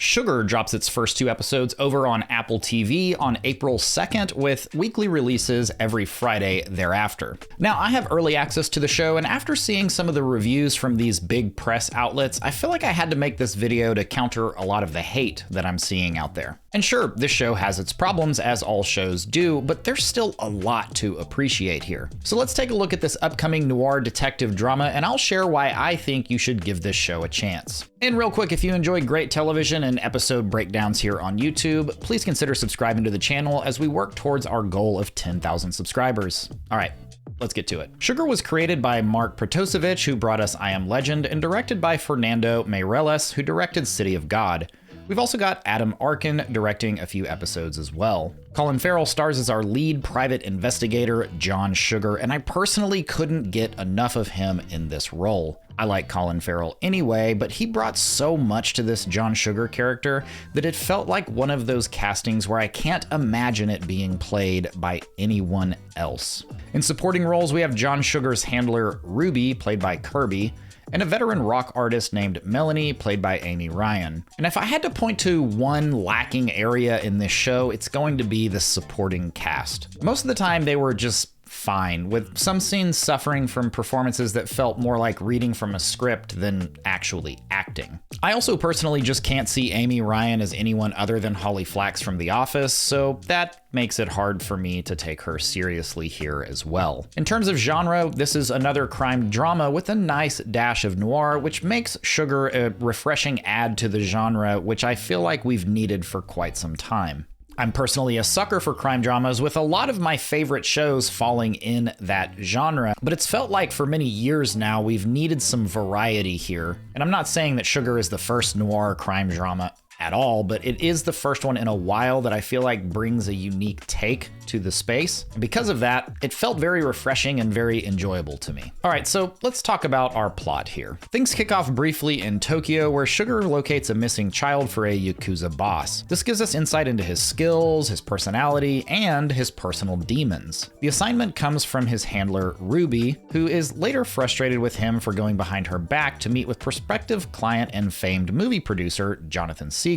Sugar drops its first 2 episodes over on Apple TV on April 2nd, with weekly releases every Friday thereafter. Now, I have early access to the show, and after seeing some of the reviews from these big press outlets, I feel like I had to make this video to counter a lot of the hate that I'm seeing out there. And sure, this show has its problems, as all shows do, but there's still a lot to appreciate here. So let's take a look at this upcoming noir detective drama, and I'll share why I think you should give this show a chance. And real quick, if you enjoy great television and episode breakdowns here on YouTube, please consider subscribing to the channel as we work towards our goal of 10,000 subscribers. All right, let's get to it. Sugar was created by Mark Protosevich, who brought us I Am Legend, and directed by Fernando Meirelles, who directed City of God. We've also got Adam Arkin directing a few episodes as well. Colin Farrell stars as our lead private investigator, John Sugar, and I personally couldn't get enough of him in this role. I like Colin Farrell anyway, but he brought so much to this John Sugar character that it felt like one of those castings where I can't imagine it being played by anyone else. In supporting roles, we have John Sugar's handler, Ruby, played by Kirby, and a veteran rock artist named Melanie, played by Amy Ryan. And if I had to point to one lacking area in this show, it's going to be the supporting cast. Most of the time, they were just fine, with some scenes suffering from performances that felt more like reading from a script than actually acting. I also personally just can't see Amy Ryan as anyone other than Holly Flax from The Office, so that makes it hard for me to take her seriously here as well. In terms of genre, this is another crime drama with a nice dash of noir, which makes Sugar a refreshing add to the genre, which I feel like we've needed for quite some time. I'm personally a sucker for crime dramas, with a lot of my favorite shows falling in that genre, but it's felt like for many years now we've needed some variety here. And I'm not saying that Sugar is the first noir crime drama at all, but it is the first one in a while that I feel like brings a unique take to the space. And because of that, it felt very refreshing and very enjoyable to me. All right, so let's talk about our plot here. Things kick off briefly in Tokyo, where Sugar locates a missing child for a Yakuza boss. This gives us insight into his skills, his personality, and his personal demons. The assignment comes from his handler, Ruby, who is later frustrated with him for going behind her back to meet with prospective client and famed movie producer, Jonathan Siegel.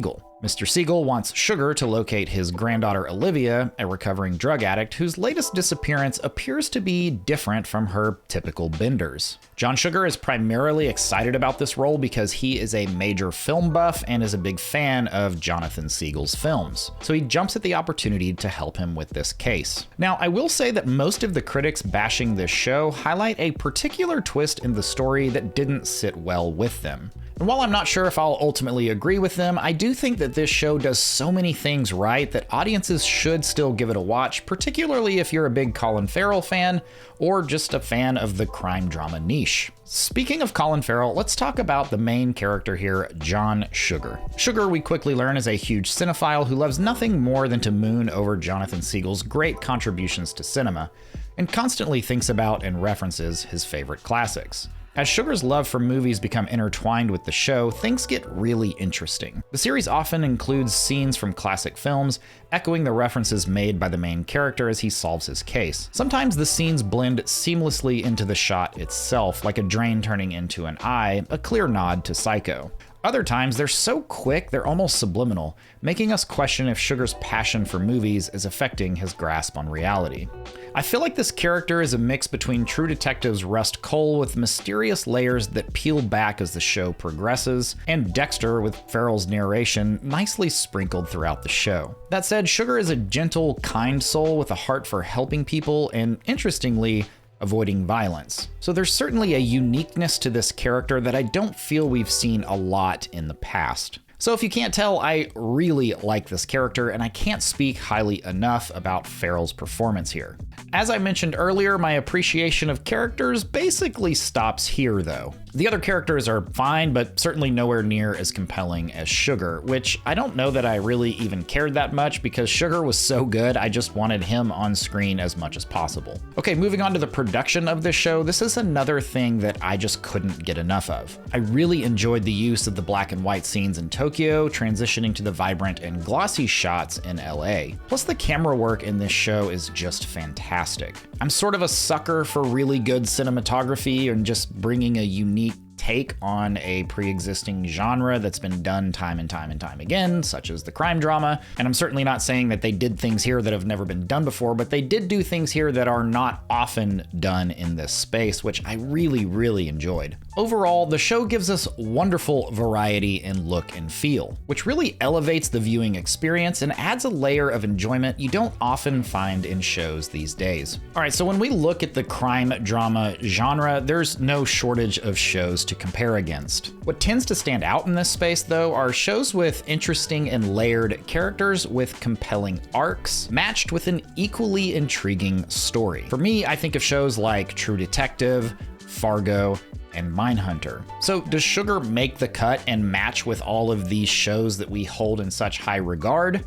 Mr. Siegel wants Sugar to locate his granddaughter Olivia, a recovering drug addict whose latest disappearance appears to be different from her typical benders. John Sugar is primarily excited about this role because he is a major film buff and is a big fan of Jonathan Siegel's films, so he jumps at the opportunity to help him with this case. Now, I will say that most of the critics bashing this show highlight a particular twist in the story that didn't sit well with them. And while I'm not sure if I'll ultimately agree with them, I do think that this show does so many things right that audiences should still give it a watch, particularly if you're a big Colin Farrell fan or just a fan of the crime drama niche. Speaking of Colin Farrell, let's talk about the main character here, John Sugar. Sugar, we quickly learn, is a huge cinephile who loves nothing more than to moon over Jonathan Siegel's great contributions to cinema, and constantly thinks about and references his favorite classics. As Sugar's love for movies become intertwined with the show, things get really interesting. The series often includes scenes from classic films, echoing the references made by the main character as he solves his case. Sometimes the scenes blend seamlessly into the shot itself, like a drain turning into an eye, a clear nod to Psycho. Other times, they're so quick they're almost subliminal, making us question if Sugar's passion for movies is affecting his grasp on reality. I feel like this character is a mix between True Detective's Rust Cole with mysterious layers that peel back as the show progresses, and Dexter with Farrell's narration nicely sprinkled throughout the show. That said, Sugar is a gentle, kind soul with a heart for helping people and, interestingly, avoiding violence. So there's certainly a uniqueness to this character that I don't feel we've seen a lot in the past. So if you can't tell, I really like this character, and I can't speak highly enough about Farrell's performance here. As I mentioned earlier, my appreciation of characters basically stops here though. The other characters are fine, but certainly nowhere near as compelling as Sugar, which I don't know that I really even cared that much because Sugar was so good, I just wanted him on screen as much as possible. Okay, moving on to the production of this show, this is another thing that I just couldn't get enough of. I really enjoyed the use of the black and white scenes in Tokyo, transitioning to the vibrant and glossy shots in LA. Plus the camera work in this show is just fantastic. I'm sort of a sucker for really good cinematography and just bringing a unique take on a pre-existing genre that's been done time and time and time again, such as the crime drama. And I'm certainly not saying that they did things here that have never been done before, but they did do things here that are not often done in this space, which I really, really enjoyed. Overall, the show gives us wonderful variety in look and feel, which really elevates the viewing experience and adds a layer of enjoyment you don't often find in shows these days. All right, so when we look at the crime drama genre, there's no shortage of shows to compare against. What tends to stand out in this space, though, are shows with interesting and layered characters with compelling arcs, matched with an equally intriguing story. For me, I think of shows like True Detective, Fargo, and Mindhunter. So does Sugar make the cut and match with all of these shows that we hold in such high regard?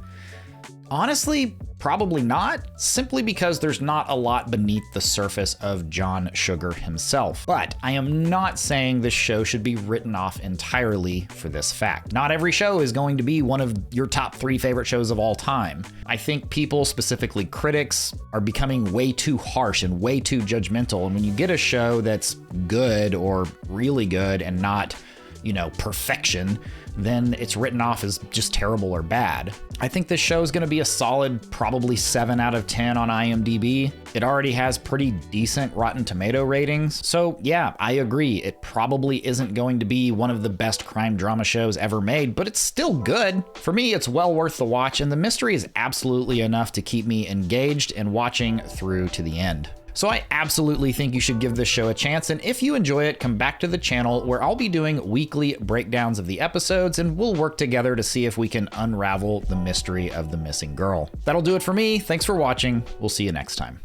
Honestly, probably not, simply because there's not a lot beneath the surface of John Sugar himself. But I am not saying this show should be written off entirely for this fact. Not every show is going to be one of your top 3 favorite shows of all time. I think people, specifically critics, are becoming way too harsh and way too judgmental. And when you get a show that's good or really good and not, perfection, then it's written off as just terrible or bad. I think this show is going to be a solid probably 7 out of 10 on IMDb. It already has pretty decent Rotten Tomato ratings. So yeah, I agree. It probably isn't going to be one of the best crime drama shows ever made, but it's still good. For me, it's well worth the watch, and the mystery is absolutely enough to keep me engaged and watching through to the end. So I absolutely think you should give this show a chance, and if you enjoy it, come back to the channel where I'll be doing weekly breakdowns of the episodes, and we'll work together to see if we can unravel the mystery of the missing girl. That'll do it for me. Thanks for watching. We'll see you next time.